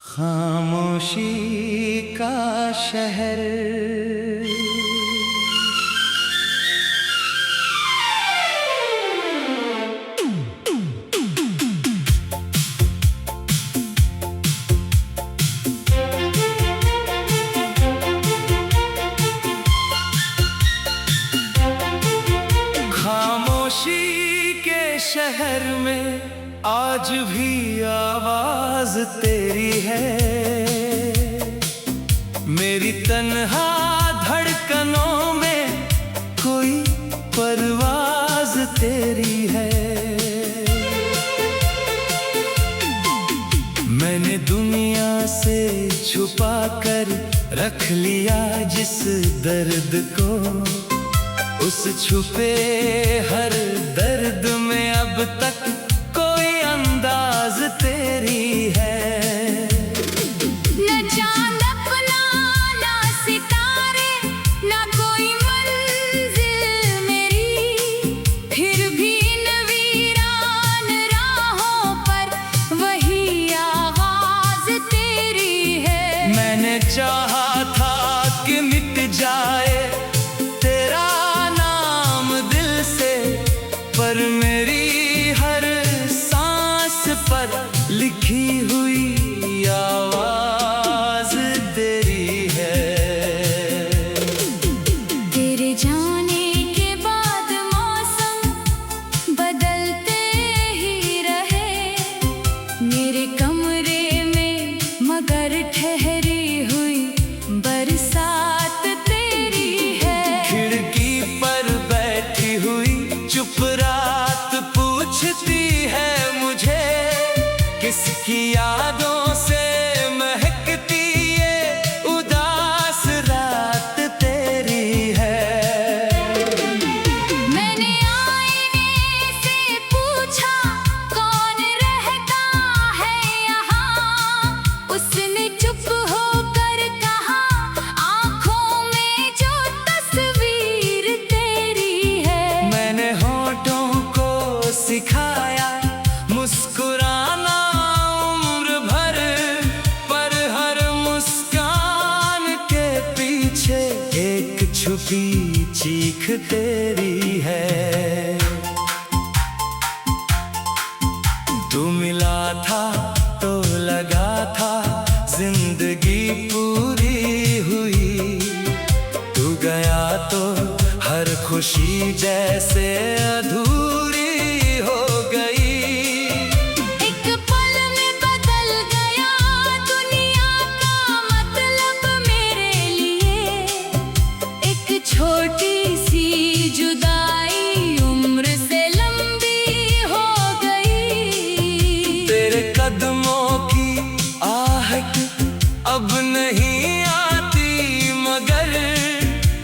खामोशी का शहर। खामोशी के शहर में आज भी आवाज तेरी है। मेरी तन्हा धड़कनों में कोई परवाज तेरी है। मैंने दुनिया से छुपा कर रख लिया जिस दर्द को, उस छुपे हर दर्द में अब तक कोई अंदाज तेरी है। न चांद अपना ना सितारे ना कोई मंजिल मेरी, फिर भी इन वीरान राहों पर वही आवाज तेरी है। मैंने चाहा था कि मिट जाए तेरा नाम दिल से, पर मेरी हर सांस पर लिखी हुई आवाज तेरी है। तेरे जाने के बाद मौसम बदलते ही रहे मेरे कमरे में, मगर ठहरी हुई बरसात तेरी है। खिड़की पर बैठी हुई चुप रात पूछती है मुझे, किसकी यादों से महकती ये उदास रात तेरी है। मैंने आईने से पूछा कौन रहता है यहाँ, उसने चुप होकर कहा आँखों में जो तस्वीर तेरी है। मैंने होठों को सिखाया मुस्कुराना उम्र भर, पर हर मुस्कान के पीछे एक छुपी चीख तेरी है। तू मिला था तो लगा था जिंदगी पूरी हुई, तू गया तो हर खुशी जैसे अधूरी हो गई। एक पल में बदल गया दुनिया का मतलब मेरे लिए, एक छोटी सी जुदाई उम्र से लंबी हो गई। तेरे कदमों की आहट अब नहीं आती, मगर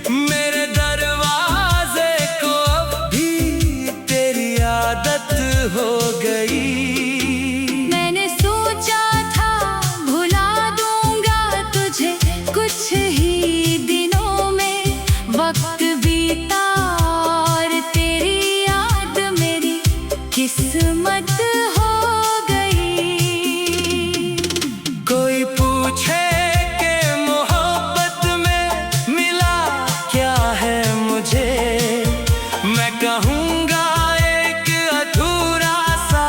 मेरे दरवाजे को अब भी तेरी आदत हो गई। मैंने सोचा था भुला दूंगा तुझे कुछ ही दिनों में, वक्त बीता और तेरी याद मेरी किस्मत हो गई। कोई पूछे कि मोहब्बत में मिला क्या है मुझे, मैं कहूँगा एक अधूरा सा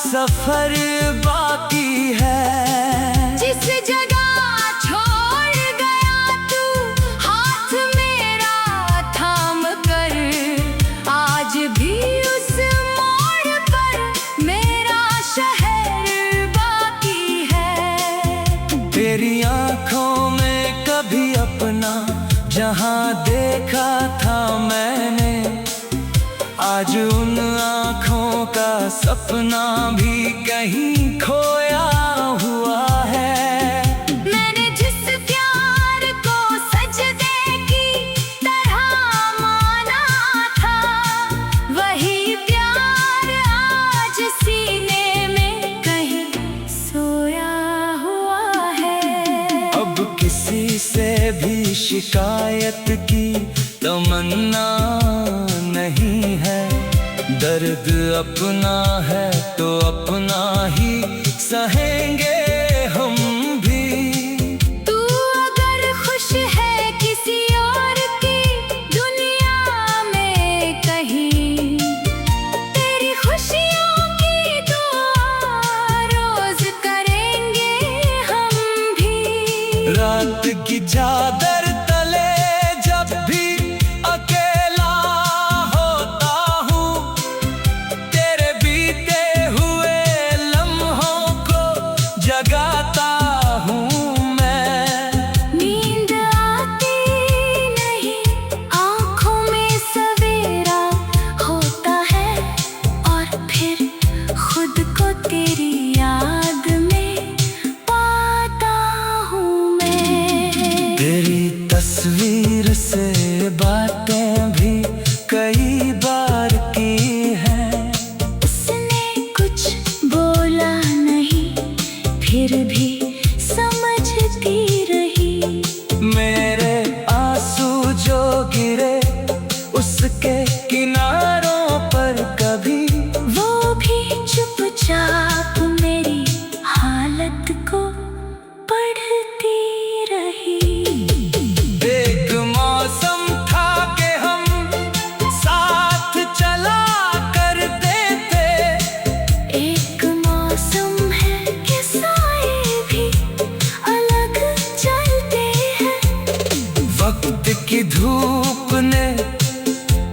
सफर बाकी है। जिस जगह छोड़ गया तू हाथ मेरा थाम कर, आज भी उस मोड़ पर मेरा शहर बाकी है। तेरी आंखों में कभी अपना जहां देखा था मैंने, आज उन आंखों का सपना भी कहीं खोया हुआ है। मैंने जिस प्यार को सजदे की तरह माना था, वही प्यार आज सीने में कहीं सोया हुआ है। अब किसी से भी शिकायत की तमन्ना नहीं है, दर्द अपना है तो अपना ही सहेंगे हम रात की चादर तले जब भी अकेला होता हूँ, तेरे बीते हुए लम्हों को जगाता हूँ मैं। नींद आती नहीं, आँखों में सवेरा होता है, और फिर खुद को तेरी याद में पाता हूँ मैं। तेरी तस्वीर से बातें भी कई बार की हैं, उसने कुछ बोला नहीं, फिर भी समझती रही। मेरे आंसू जो गिरे उसके किनारों पर कभी वो भी चुपचाप मेरी हालत को पढ़ती रही। एक मौसम था कि हम साथ चला करते थे, एक मौसम है कि साए भी अलग चलते हैं। वक्त की धूप ने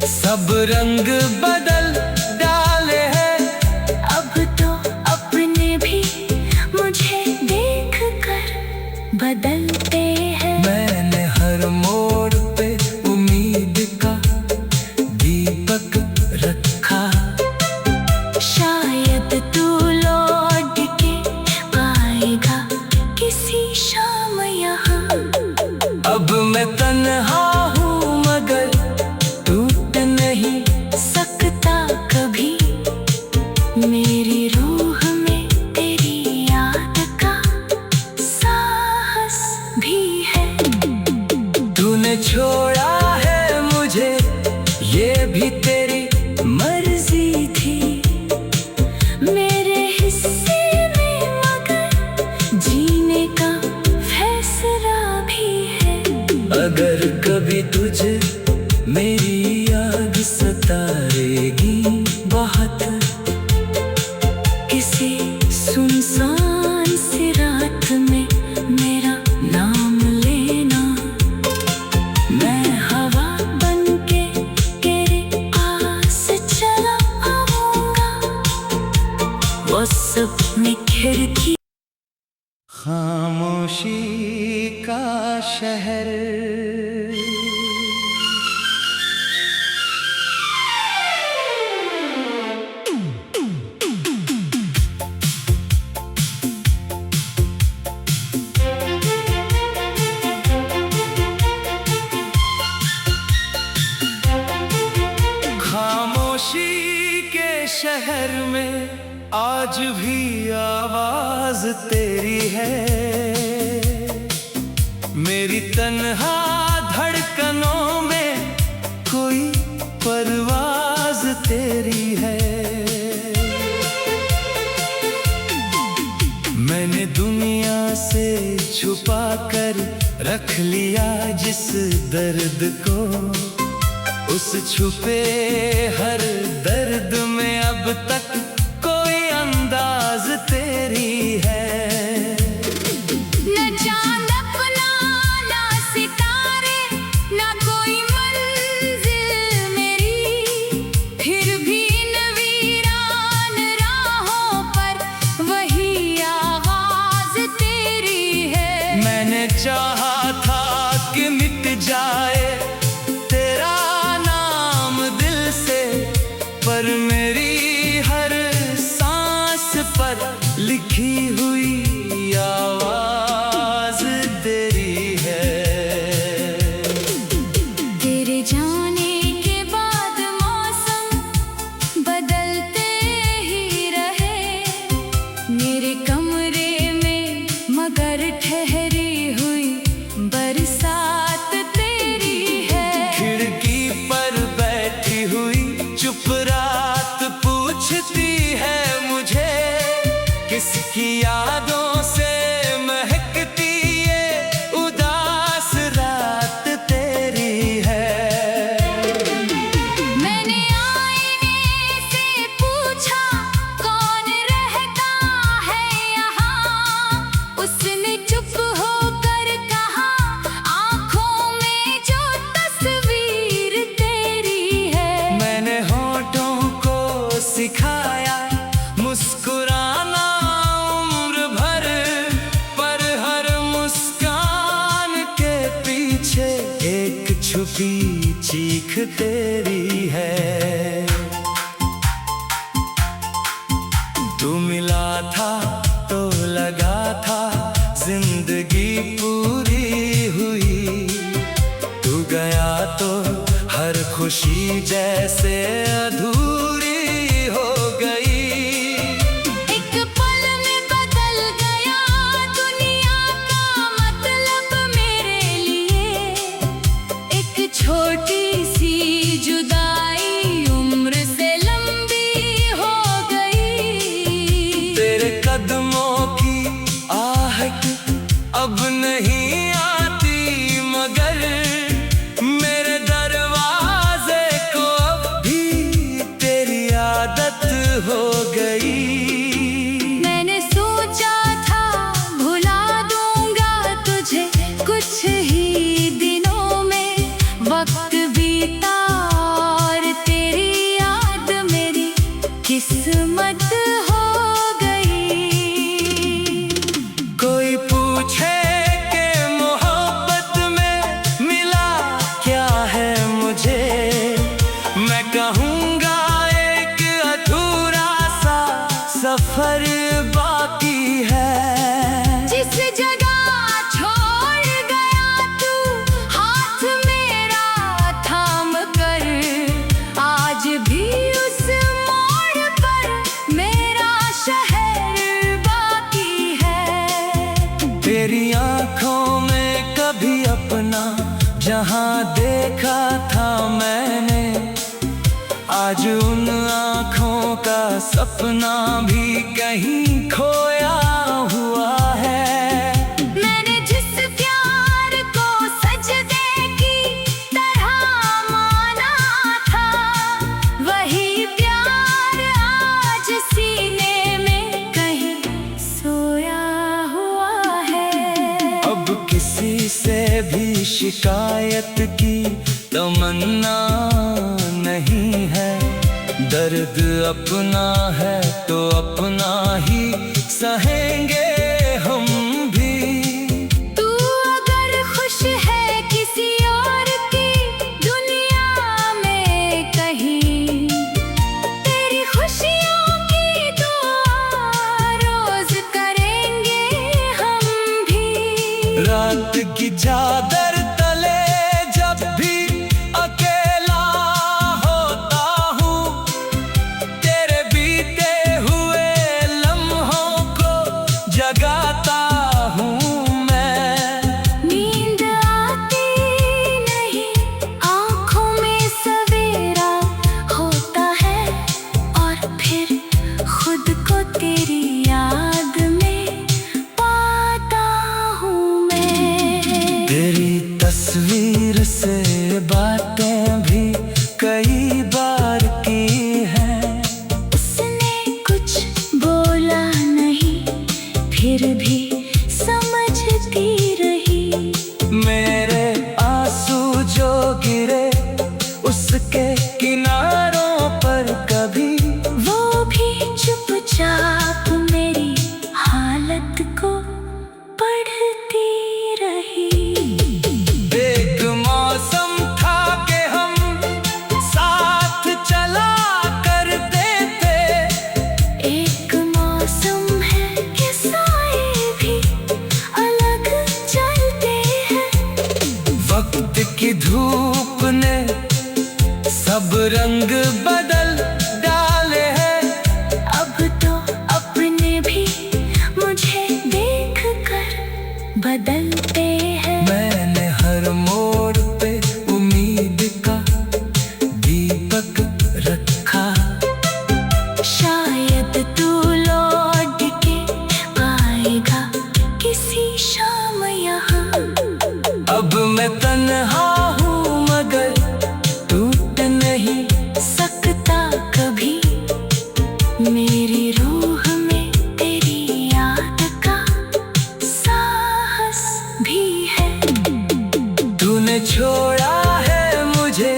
सब रंग बदल डाले हैं। अब तो अपने भी मुझे देख कर बदलते हैं। मैंने हर मोड़ पे उम्मीद का दीपक रखा, शायद तू लौट के आएगा किसी शाम यहाँ। अब मैं तन्हा हूँ मगर टूट नहीं सकता कभी, मेरी रूह में तेरी याद का साहस भी है। तूने छोड़ा है मुझे ये भी तेरी मर्जी थी, मेरे हिस्से में मगर जीने का फैसला भी है। अगर कभी तुझे मेरी याद सताएगी बहुत, किसी सुनसान सी रात में मेरा नाम लेना। मैं हवा बनके तेरे पास चला आऊंगा, वो सपने खिड़की। खामोशी का शहर, खामोशी के शहर में आज भी आवाज तेरी है। मेरी तन्हा धड़कनों में कोई परवाज तेरी है। मैंने दुनिया से छुपा कर रख लिया जिस दर्द को, उस छुपे हर दर्द में अब तक कोई अंदाज तेरी है। न चांद अपना, ना सितारे, ना कोई मंजिल मेरी, फिर भी इन वीरान राहों पर वही आवाज तेरी है। मैंने चाहा था कि मिट जाए तेरा नाम दिल से, पर मेरी हर सांस पर लिखी हुई आवाज तेरी है। तेरे जाने के बाद मौसम बदलते ही रहे, मेरे कमरे में मगर ठहरी हुई सीख तेरी है। तू मिला था तो लगा था जिंदगी पूरी हुई, तू गया तो हर खुशी जैसे अधूरी हो गई। एक पल में बदल गया दुनिया का मतलब मेरे लिए, एक छोटी सी जुदाई उम्र से लंबी हो गई। तेरे कदमों की आहट अब नहीं आती, मगर मेरे दरवाजे को अब भी तेरी आदत हो गई। मैंने सोचा था भुला दूंगा तुझे कुछ ही दिनों में, वक्त बीता और तेरी याद मेरी किस्मत हो गई। कोई पूछे कि मोहब्बत में मिला क्या है मुझे, मैं कहूँगा एक अधूरा सा सफर बाकी है। जिस जगह छोड़ गया तू हाथ मेरा थाम कर, आज भी उस मोड़ पर मेरा शहर बाकी है। तेरी आँखों में कभी अपना जहां देखा था मैंने, आज उन आँखों का सपना भी कहीं खोया हुआ है। मैंने जिस प्यार को सजदे की तरह माना था, वही प्यार आज सीने में कहीं सोया हुआ है। अब किसी से भी शिकायत की तमन्ना नहीं है, दर्द अपना है तो अपना ही सहेंगे हम भी। तू अगर खुश है किसी और की दुनिया में कहीं, तेरी खुशियों की दुआ रोज करेंगे हम भी। रात की चादर तले जब भी अकेला होता हूँ, तेरे बीते हुए लम्हों को जगाता हूँ मैं। नींद आती नहीं, आँखों में सवेरा होता है, और फिर खुद को तेरी याद में पाता हूँ मैं। तेरी तस्वीर से बातें भी कई बार की हैं, उसने कुछ बोला नहीं, फिर भी समझती रही। मेरे आंसू जो गिरे उसके किनारों पर कभी, वो भी चुपचाप मेरी हालत को पढ़ती रही। एक मौसम था कि हम साथ चला करते थे, एक मौसम है कि साए भी अलग चलते हैं। वक्त की धूप ने सब रंग बदल डाले हैं, अब तो अपने भी मुझे देख कर बदलते हैं। मैंने हर मोड़ पे उम्मीद का दीपक रखा, शायद तू लौट के आएगा किसी शाम यहाँ। अब मैं तन्हा हूँ मगर टूट नहीं सकता कभी, मेरी रूह में तेरी याद का साहस भी है। तूने छोड़ा है मुझे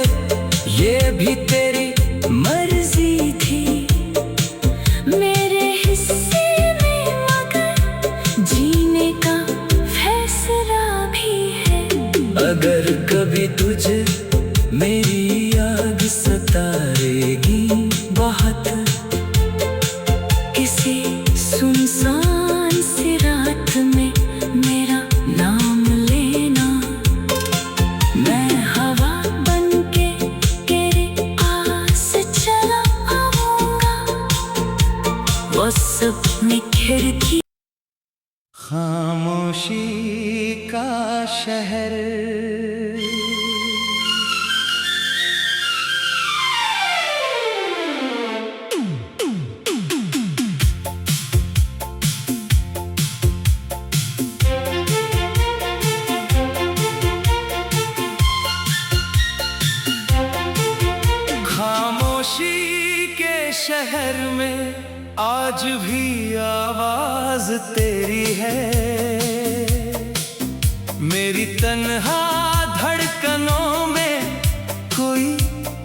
ये भी तेरी मर्जी थी, मेरे हिस्से में मगर जीने का फैसला भी है। अगर कभी तुझे मेरी उतारेगी बहुत। किसी सुनसान सी रात में मेरा नाम लेना, मैं हवा बनके तेरे पास चला आऊंगा। वो सपने खिड़की खामोशी का शहर, खामोशी के शहर में आज भी आवाज तेरी है। मेरी तन्हा धड़कनों में कोई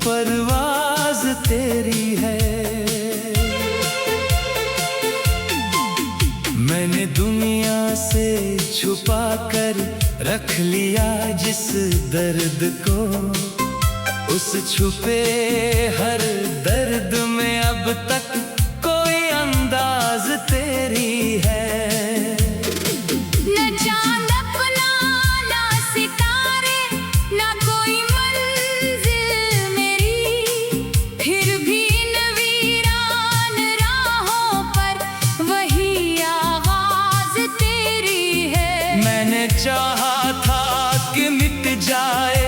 परवाज तेरी है। मैंने दुनिया से छुपा कर रख लिया जिस दर्द को, उस छुपे हर दर्द में अब तक कोई अंदाज तेरी है। न चांद अपना ना सितारे, ना कोई मंजिल मेरी, फिर भी न वीरान राहों पर वही आवाज तेरी है। मैंने चाहा था कि मिट जाए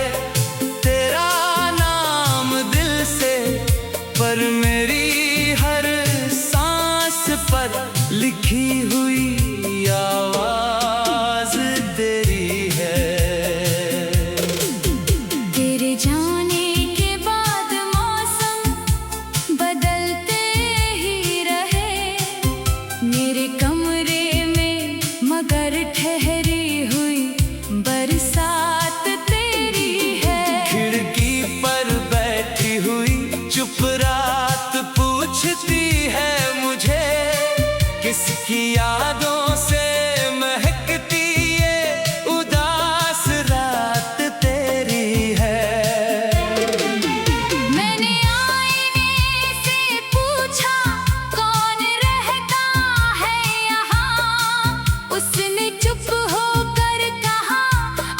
तेरा नाम दिल से, पर मेरी हर सांस पर लिखी हुई आवाज तेरी है। तेरे जाने के बाद मौसम बदलते ही रहे मेरे कमरे में, मगर ठहरी हुई बरसात तेरी है। खिड़की पर बैठी हुई चुप रात पूछती है मुझे, किसकी यादों से महकती ये उदास रात तेरी है। मैंने आईने से पूछा कौन रहता है यहाँ, उसने चुप होकर कहा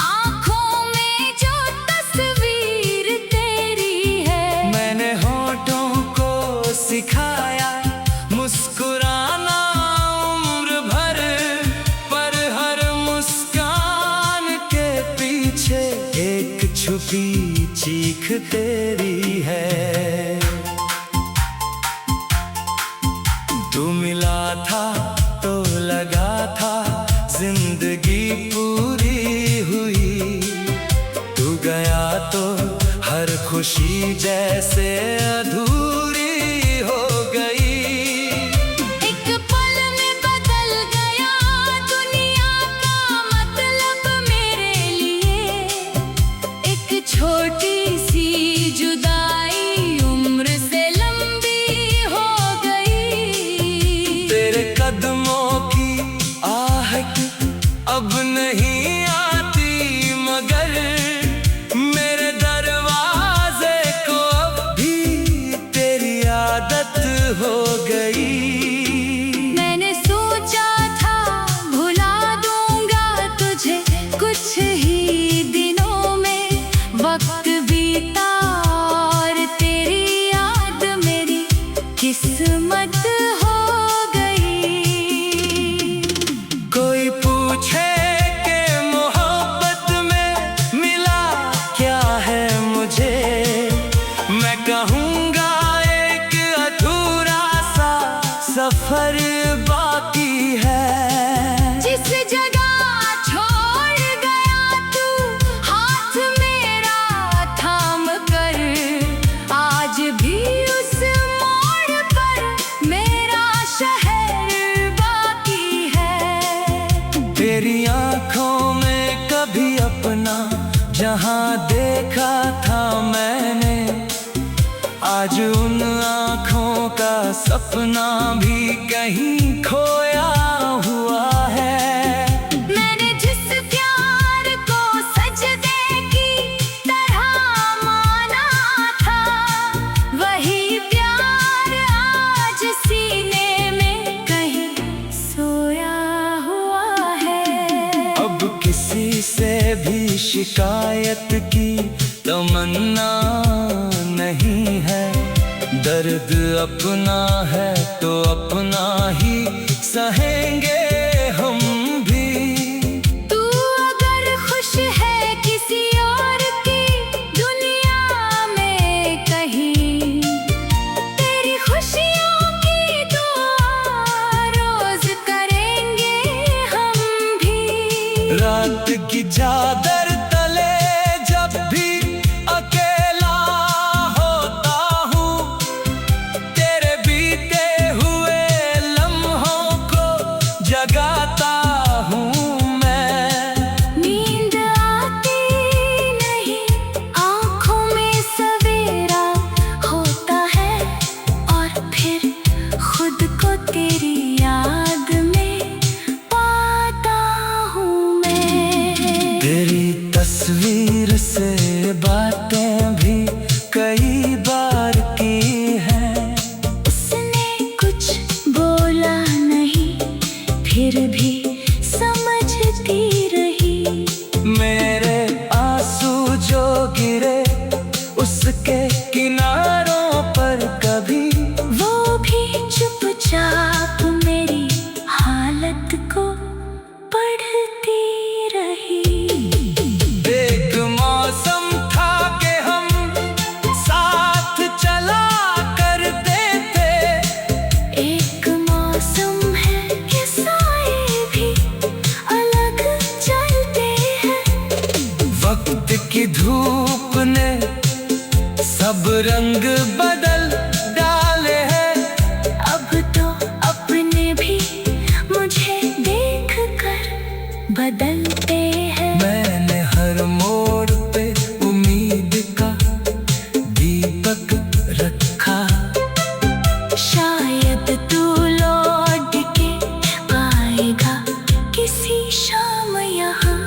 आँखों में जो तस्वीर तेरी है। मैंने होठों को सिखाया मुस्कुराना उम्र भर, पर हर मुस्कान के पीछे एक छुपी चीख तेरी है। तू मिला था तो लगा था जिंदगी पूरी हुई, तू गया तो हर खुशी जैसे अधूरी हो गई। एक पल में बदल गया दुनिया का मतलब मेरे लिए, एक छोटी सी जुदाई उम्र से लंबी हो गई। तेरे कदमों की आहट अब नहीं आती, मगर मेरे दरवाजे को अब भी तेरी आदत हो गई। मैंने सोचा था भुला दूंगा तुझे कुछ ही दिनों में, वक्त बीता और तेरी याद मेरी किस्मत हो गई। कोई पूछे कि मोहब्बत में मिला क्या है मुझे, मैं कहूँगा एक अधूरा सा सफर बाकी है। जिस जगह छोड़ गया तू हाथ मेरा थाम कर, आज भी उस मोड़ पर मेरा शहर बाकी है। तेरी आंखों में कभी अपना जहां देखा था मैंने, आज उन आंखों का सपना भी कहीं खोया हुआ है। मैंने जिस प्यार को सजदे की तरह माना था, किसी से भी शिकायत की तमन्ना नहीं है। दर्द अपना है तो अपना ही सहेंगे हम भी। तू अगर खुश है किसी और की दुनिया में कहीं, तेरी खुशियों की दुआ रोज करेंगे हम भी। रात की चादर तले जब भी अकेला होता हूँ, तेरे बीते हुए लम्हों को जगाता हूँ मैं। नींद आती नहीं, आँखों में सवेरा होता है, और फिर खुद को तेरी याद में पाता हूँ मैं। तेरी तस्वीर से बातें भी कई बार की हैं। उसने कुछ बोला नहीं, फिर भी समझती रही। मेरे आंसू जो गिरे उसके किनारों पर कभी, वो भी चुपचाप मेरी हालत को पढ़ती रही। एक मौसम था कि हम साथ चला करते थे। एक मौसम है कि साए भी अलग चलते हैं। वक्त की धूप ने सब रंग बदल डाले हैं। अब तो अपने भी मुझे देख कर बदलते हैं। मैंने हर मोड़ पे उम्मीद का दीपक रखा। शायद तू लौट के आएगा किसी शाम यहाँ।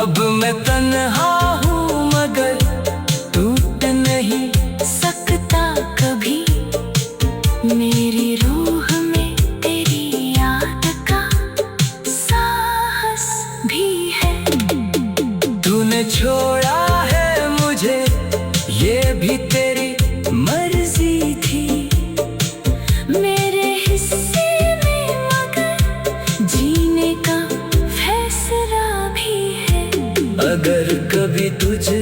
अब मैं तन्हा हूँ मगर टूट नहीं सकता कभी, मेरी रूह में तेरी याद का साहस भी है। तूने छोड़ा है मुझे ये भी तेरी मर्जी थी। मेरे हिस्से में मगर जीने का फैसला भी है। अगर कभी तुझे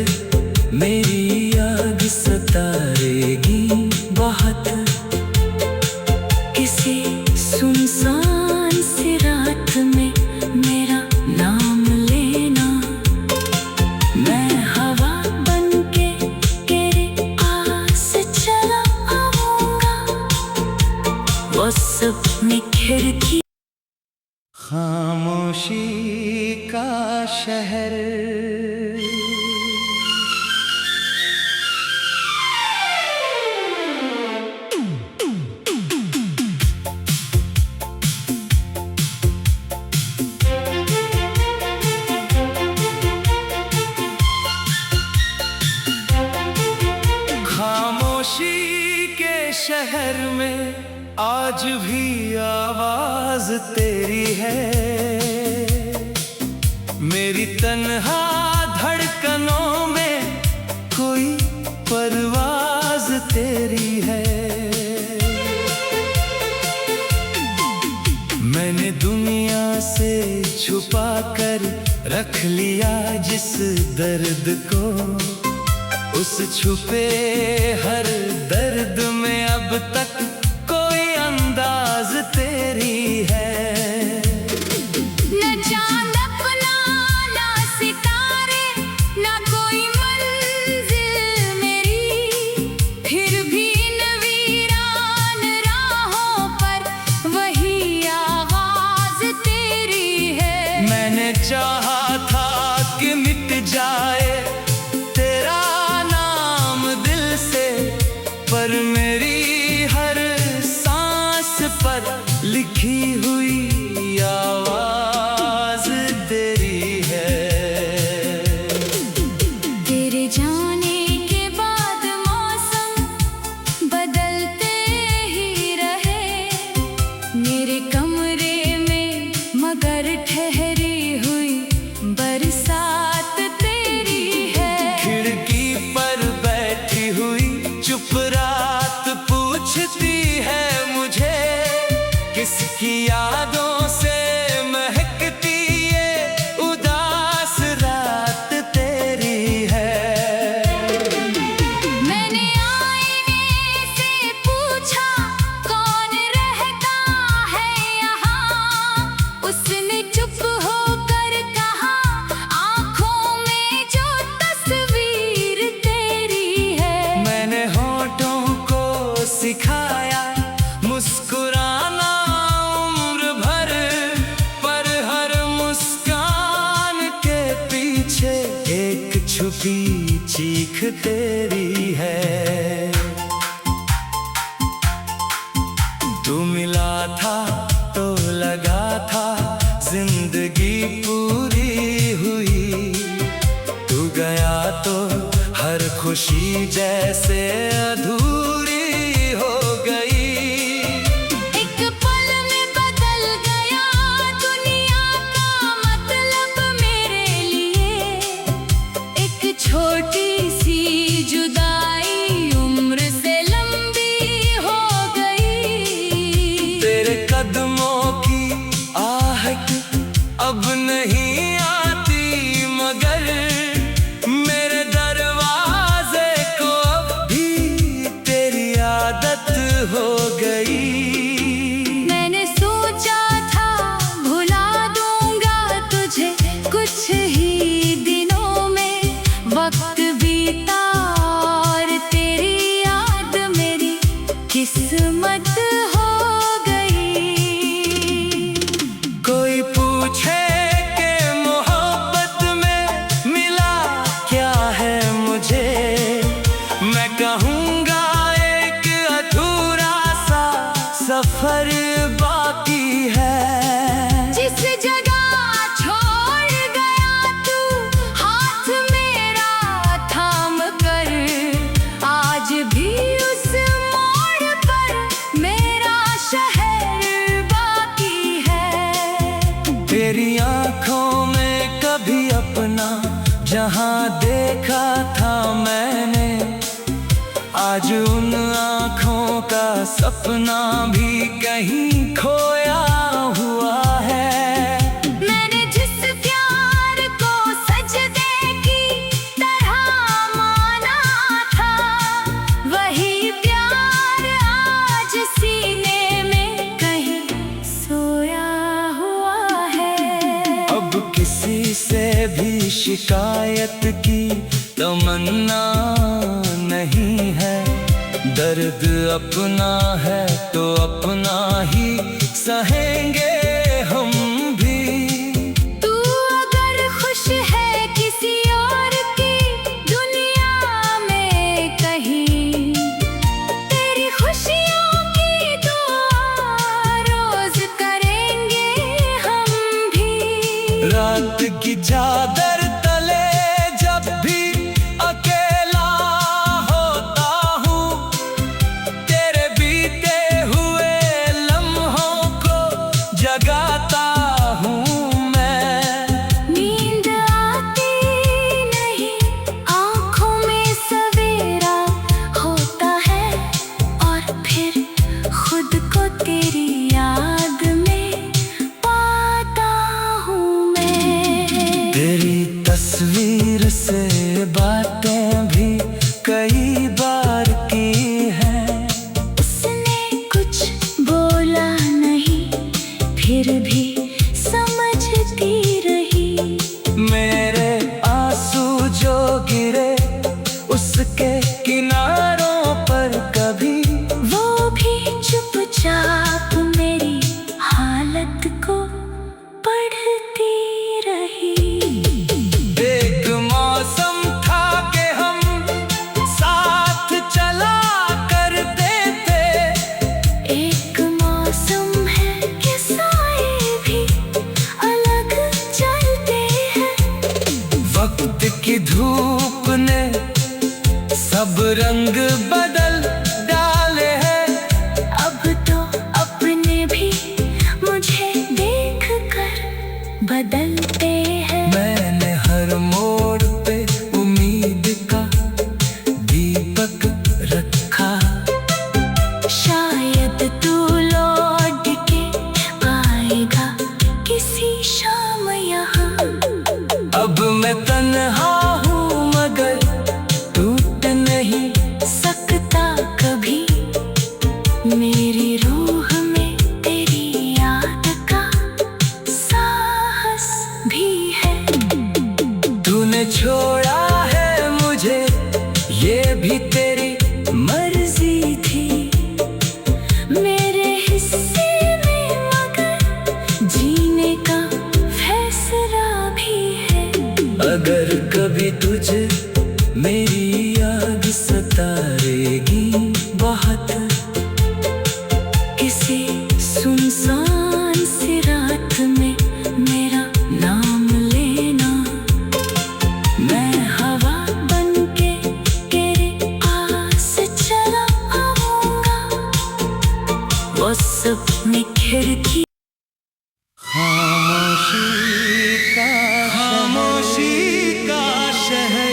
मेरी याद सताएगी बहुत, किसी सुनसान सी रात में मेरा नाम लेना। मैं हवा बनके तेरे पास चला आऊंगा। वो सपने खिड़की खामोशी का शहर। खामोशी के शहर में आज भी आवाज तेरी है। मेरी तन्हा धड़कनों में कोई परवाज तेरी है। मैंने दुनिया से छुपा कर रख लिया जिस दर्द को, उस छुपे हर दर्द में अब तक कोई अंदाज तेरी है। न चांद अपना ना सितारे, ना कोई मंजिल मेरी, फिर भी इन वीरान राहों पर वही आवाज तेरी है। मैंने चाहा था कि मिट जाए तेरा नाम दिल से, पर मेरी हर सांस पर लिखी हुई आवाज तेरी है। तेरे जाने के बाद मौसम बदलते ही रहे। मेरे कमरे में मगर ठहरी हुई भी चीख तेरी है। तू मिला था तो लगा था जिंदगी पूरी हुई, तू गया तो हर खुशी जैसे अधूरी हो गई। एक पल में बदल गया दुनिया का मतलब मेरे लिए, एक छोटी सी जुदाई उम्र से लंबी हो गई। तेरे कदमों की आहट अब नहीं आती, मगर मेरे दरवाजे को अब भी तेरी आदत हो गई। मैंने सोचा था भुला दूंगा तुझे कुछ ही दिनों में, वक्त बीता और तेरी याद मेरी किस्मत हो गई। कोई पूछे कि मोहब्बत में मिला क्या है मुझे, मैं कहूँगा एक अधूरा सा सफर बाकी है। जिस जगह छोड़ गया तू हाथ मेरा थाम कर, आज भी उस मोड़ पर मेरा शहर बाकी है। तेरी आंखों में कभी अपना जहां देखा था मैंने, आज उन आंखों का सपना भी कहीं खोया हुआ है। मैंने जिस प्यार को सजदे की तरह माना था, वही प्यार आज सीने में कहीं सोया हुआ है। अब किसी से भी शिकायत की तमन्ना नहीं है, दर्द अपना है तो अपना ही सहेंगे हम भी। तू अगर खुश है किसी और की दुनिया में कहीं, तेरी खुशियों की दुआ रोज करेंगे हम भी। रात की चादर तले जब भी अकेला होता हूँ, तेरे बीते हुए लम्हों को जगाता हूँ मैं। नींद आती नहीं, आँखों में सवेरा होता है, और फिर खुद को तेरी याद में पाता हूँ मैं। तेरी तस्वीर से बातें भी कई बार की हैं, उसने कुछ बोला नहीं, फिर भी समझती रही। मेरे आंसू जो गिरे उसके किनारों पर कभी, वो भी चुपचाप मेरी हालत को पढ़ती रही। एक मौसम था कि हम साथ चला करते थे, एक मौसम है कि साए भी अलग चलते हैं। वक्त की धूप ने सब रंग बदल डाले हैं, अब तो अपने भी मुझे देख कर बदलते हैं। मैंने हर मोड़ पे उम्मीद का दीपक रखा, शायद तू लौट के आएगा किसी शाम यहाँ। अब मैं तन्हा हूँ मगर टूट नहीं सकता कभी, मेरी रूह में तेरी याद का साहस भी है। तूने छोड़ा है मुझे ये भी तेरी मर्जी थी, मेरे हिस्से में मगर जीने का फैसला भी है। अगर कभी तुझे मेरी याद सताएगी बहुत। किसी सुनसान सी रात में मेरा नाम लेना, मैं हवा बनके तेरे पास चला आऊंगा। वो सपने खिड़की खामोशी का शहर।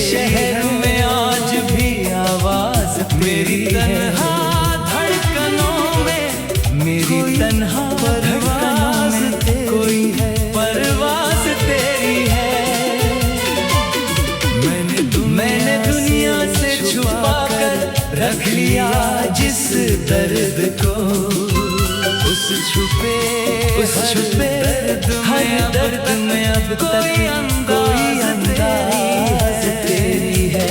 शहर में आज भी आवाज मेरी तन्हा धड़कनों में, मेरी तन्हा परवाज कोई है, परवाज तेरी है। मैंने दुनिया से छुपा कर रख लिया जिस दर्द को, उस छुपे हर दर्द में अब तक कोई अंदाज तेरी है।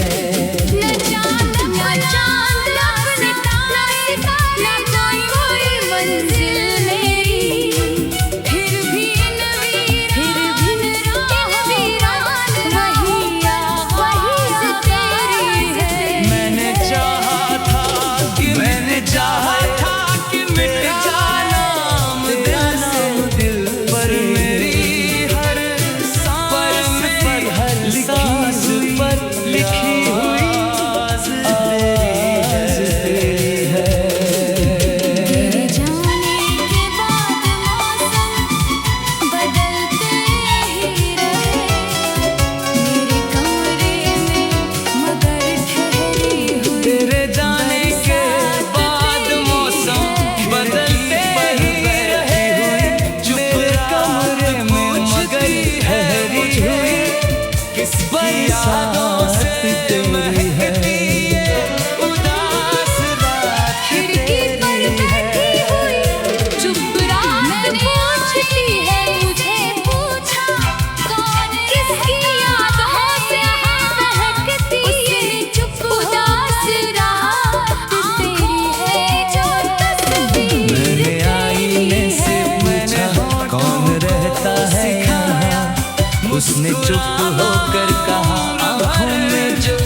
उसने चुप होकर कहा आँखों में जो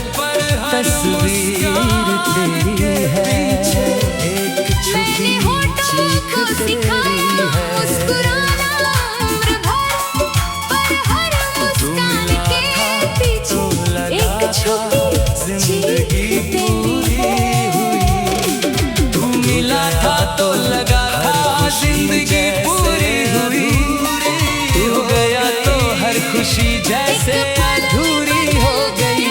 तस्वीर तेरी है, एक छुपी चीख तेरी है। जिंदगी पूरी हुई, तू मिला था तो लगा था जिंदगी पूरी हुई, तू गया तो हर खुशी जैसे अधूरी हो गई।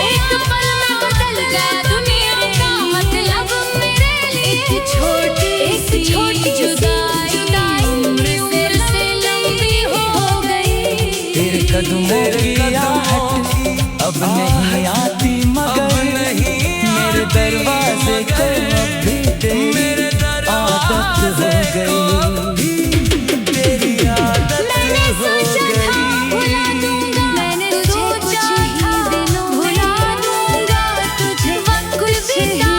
एक पल में बदल गया दुनिया का मतलब मेरे लिए। एक छोटी सी जुदाई उम्र से लंबी हो गई। तेरे कदमों की आहट अब नहीं आती मगर मेरे दरवाजे को अब भी तेरी आदत हो गई, तेरी आदत हो गई। मैंने सोचा था भुला दूंगा तुझे, वक्त बीता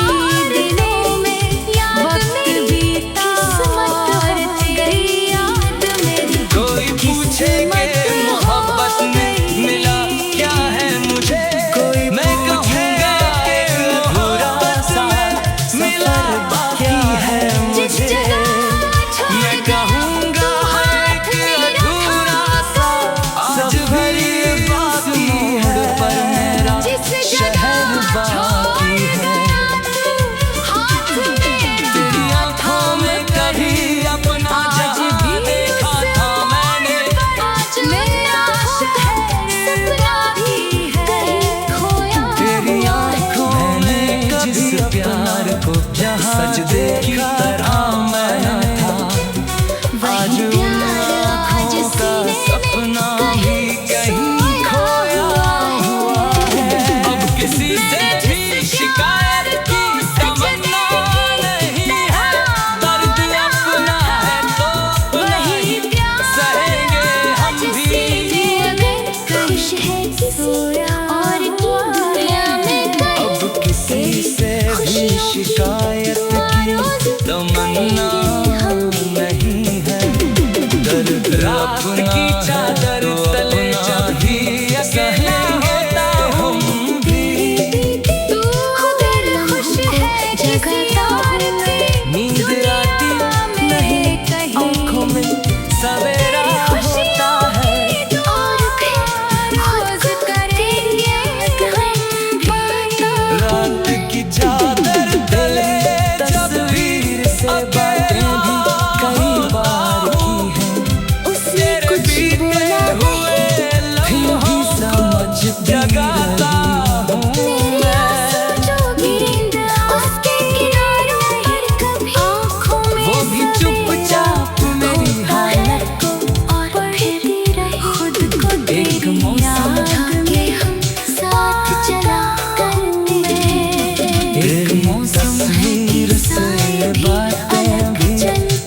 दिनों में याद मेरी किस्मत भर गई याद मेरी। कोई पूछे कि मोहब्बत में मिला क्या है मुझे, मैं कहूँगा कि अधूरा सा मिला बाकी है मुझे। मैं कहूँगा एक अधूरा सा आज भी बाकी है, पर मेरा शहर बाकी है। तेरी आँखों में कभी अपना जहाँ देखा था मैंने, तेरी आँखों में जिस प्यार को सजदे की तरह मैंने था, आज उन आँखों का सपना भी कहीं खोया हुआ है। अब किसी से भी शिकायत की तमन्ना नहीं है, दर्द शिकायत की तमन्ना नहीं है। दर्द रात की चादर तले जब भी अकेला होता हम भी। तू अगर खुश है जगतार में, नींद आती नहीं आँखों में सवेरा होता है। और फिर खोज करेंगे रात की चादर तले तस्वीर से बातें भी कई बार की हैं। उसने कुछ बोला हुए लम्हों समझ जगाता हूँ उसके किनारों पर कभी आँखों में वो भी चुपचाप मेरी हालत और पढ़ती रही खुद को। एक मौसम के हम साथ चला करते हैं। एक मौसम तस्वीर से बातें भी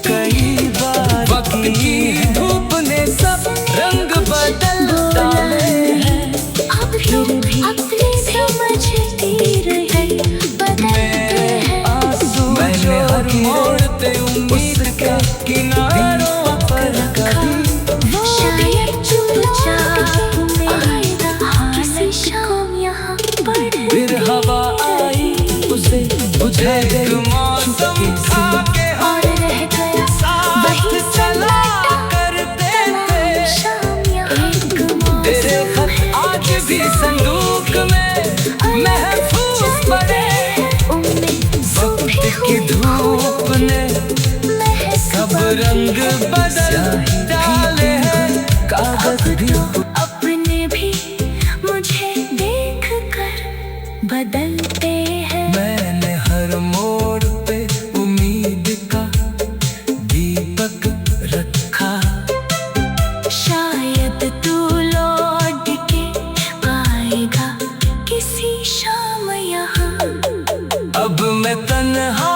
कई बार वक्त की धूप ने सब रंग बदल डाले हैं। अब भी अपने समझती रही बदलते हैं। आंसू मैंने हर मोड़ पे उम्मीद के किनारों पर कभी शायद चुपचाप में किसी शाम यहाँ पड़ फिर हवा आई उसे बुझा गई मौसम आके और रह गया साथ चला करते थे। शाम यहाँ एक तेरे खत आज भी संदूक में महफूज पड़े। वक्त की धूप ने सब रंग बदल डाले हैं। कागज भी अपने भी मुझे देख कर बदलते हैं। मैंने हर मोड़ पे उम्मीद का दीपक रखा। शायद तू लौट के आएगा किसी शाम यहाँ। अब मैं तन्हा